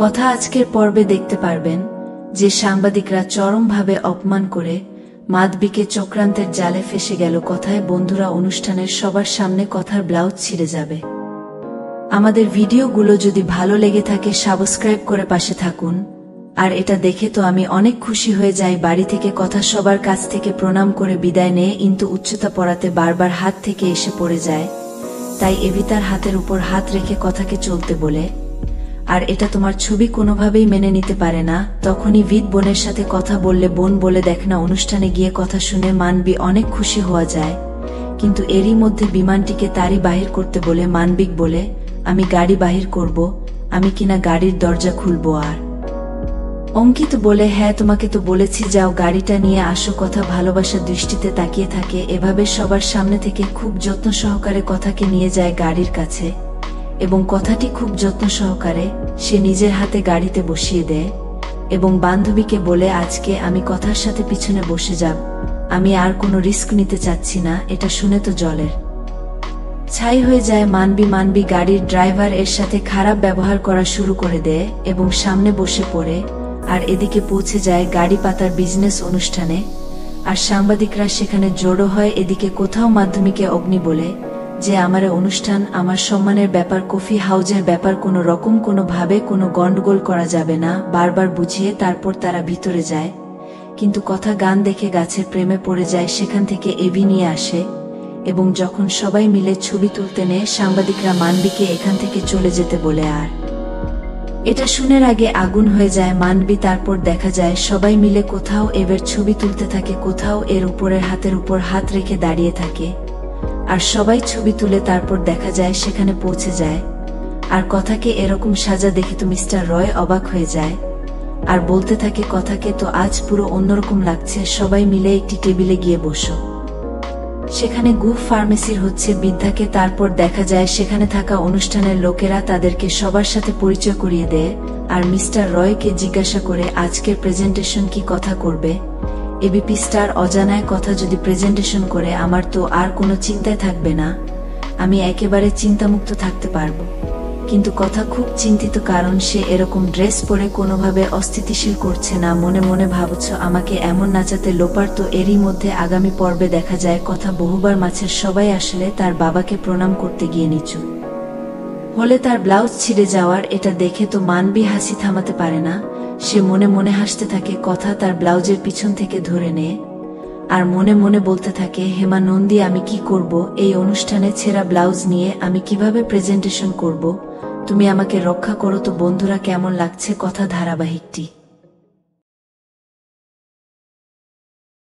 কথা আজকের পর্বে দেখতে পারবেন যে সাংবাদিকরা চরমভাবে অপমান করে মাধবীকে চক্রান্তের জালে ফেসে গেল। কথায় বন্ধুরা অনুষ্ঠানের সবার সামনে কথার ব্লাউজ ছিঁড়ে যাবে। আমাদের ভিডিওগুলো যদি ভালো লেগে থাকে সাবস্ক্রাইব করে পাশে থাকুন। আর এটা দেখে তো আমি অনেক খুশি হয়ে যাই। বাড়ি থেকে কথা সবার কাছ থেকে প্রণাম করে বিদায় নেয়, কিন্তু উচ্চতা পড়াতে বারবার হাত থেকে এসে পড়ে যায়। তাই এভিতার হাতের উপর হাত রেখে কথাকে চলতে বলে, আর এটা তোমার ছবি কোনোভাবেই মেনে নিতে পারে না। তখনই ভিত বোনের সাথে কথা বললে বোন বলে দেখ না। অনুষ্ঠানে গিয়ে কথা শুনে মানবী অনেক খুশি হওয়া যায়, কিন্তু এরই মধ্যে বিমানটিকে তারই বাহির করতে বলে মানবিক বলে, আমি গাড়ি বাহির করব, আমি কিনা গাড়ির দরজা খুলবো। আর অঙ্কিত বলে, হ্যাঁ তোমাকে তো বলেছি যাও গাড়িটা নিয়ে আসো। কথা ভালোবাসার দৃষ্টিতে তাকিয়ে থাকে। এভাবে সবার সামনে থেকে খুব যত্ন সহকারে কথাকে নিয়ে যায় গাড়ির কাছে, এবং কথাটি খুব যত্ন সহকারে সে নিজের হাতে গাড়িতে বসিয়ে দেয় এবং বান্ধবীকে বলে, আজকে আমি কথার সাথে পিছনে বসে যাব, আমি আর কোনো রিস্ক নিতে চাচ্ছি না। এটা শুনে তো জলের ছাই হয়ে যায় মানবী গাড়ির ড্রাইভার এর সাথে খারাপ ব্যবহার করা শুরু করে দেয় এবং সামনে বসে পড়ে। আর এদিকে পৌঁছে যায় গাড়ি পাতার বিজনেস অনুষ্ঠানে, আর সাংবাদিকরা সেখানে জড়ো হয়। এদিকে কোথাও মাধ্যমিকে অগ্নি বলে যে আমার অনুষ্ঠান আমার সম্মানের ব্যাপার, কফি হাউজের ব্যাপার, কোনো রকম কোনোভাবে কোনো গন্ডগোল করা যাবে না, বারবার বুঝিয়ে তারপর তারা ভিতরে যায়। কিন্তু কথা গান দেখে গাছের প্রেমে পড়ে যায়। সেখান থেকে এভি নিয়ে আসে এবং যখন সবাই মিলে ছবি তুলতে নেয় সাংবাদিকরা মানবীকে এখান থেকে চলে যেতে বলে। আর এটা শুনের আগে আগুন হয়ে যায় মানবী। তারপর দেখা যায় সবাই মিলে কোথাও এবের ছবি তুলতে থাকে, কোথাও এর উপরের হাতের উপর হাত রেখে দাঁড়িয়ে থাকে, আর সবাই ছবি তুলে তারপর দেখা যায় সেখানে পৌঁছে যায়। আর কথাকে এরকম সাজা দেখে তো মিস্টার রয় অবাক হয়ে যায় আর বলতে থাকে, কথাকে তো আজ পুরো অন্যরকম লাগছে, সবাই মিলে একটি টেবিলে গিয়ে বসো। সেখানে গু ফার্মেসির হচ্ছে বিদ্যাকে। তারপর দেখা যায় সেখানে থাকা অনুষ্ঠানের লোকেরা তাদেরকে সবার সাথে পরিচয় করিয়ে দেয় আর মিস্টার রয়কে জিজ্ঞাসা করে, আজকের প্রেজেন্টেশন কি কথা করবে? এবিপি স্টার অজানায় কথা যদি প্রেজেন্টেশন করে আমার তো আর কোনো চিন্তায় থাকবে না, আমি একেবারে চিন্তামুক্ত থাকতে পারবো। কিন্তু কথা খুব চিন্তিত, কারণ সে এরকম ড্রেস পরে কোনোভাবে অস্থিতিশীল করছে না। মনে মনে ভাবছ আমাকে এমন নাচাতে লোপার তো। এরই মধ্যে আগামী পর্বে দেখা যায় কথা বহুবার মাছের সবাই আসলে তার বাবাকে প্রণাম করতে গিয়ে নিচু হলে তার ব্লাউজ ছিঁড়ে যাওয়ার এটা দেখে তো মানবী হাসি থামাতে পারে না। সে মনে মনে হাসতে থাকে। কথা তার ব্লাউজের পিছন থেকে ধরে নেয় আর মনে মনে বলতে থাকে, হেমা নন্দী আমি কি করব? এই অনুষ্ঠানে ছেঁড়া ব্লাউজ নিয়ে আমি কিভাবে প্রেজেন্টেশন করব? তুমি আমাকে রক্ষা করো তো। বন্ধুরা কেমন লাগছে কথা ধারাবাহিকটি?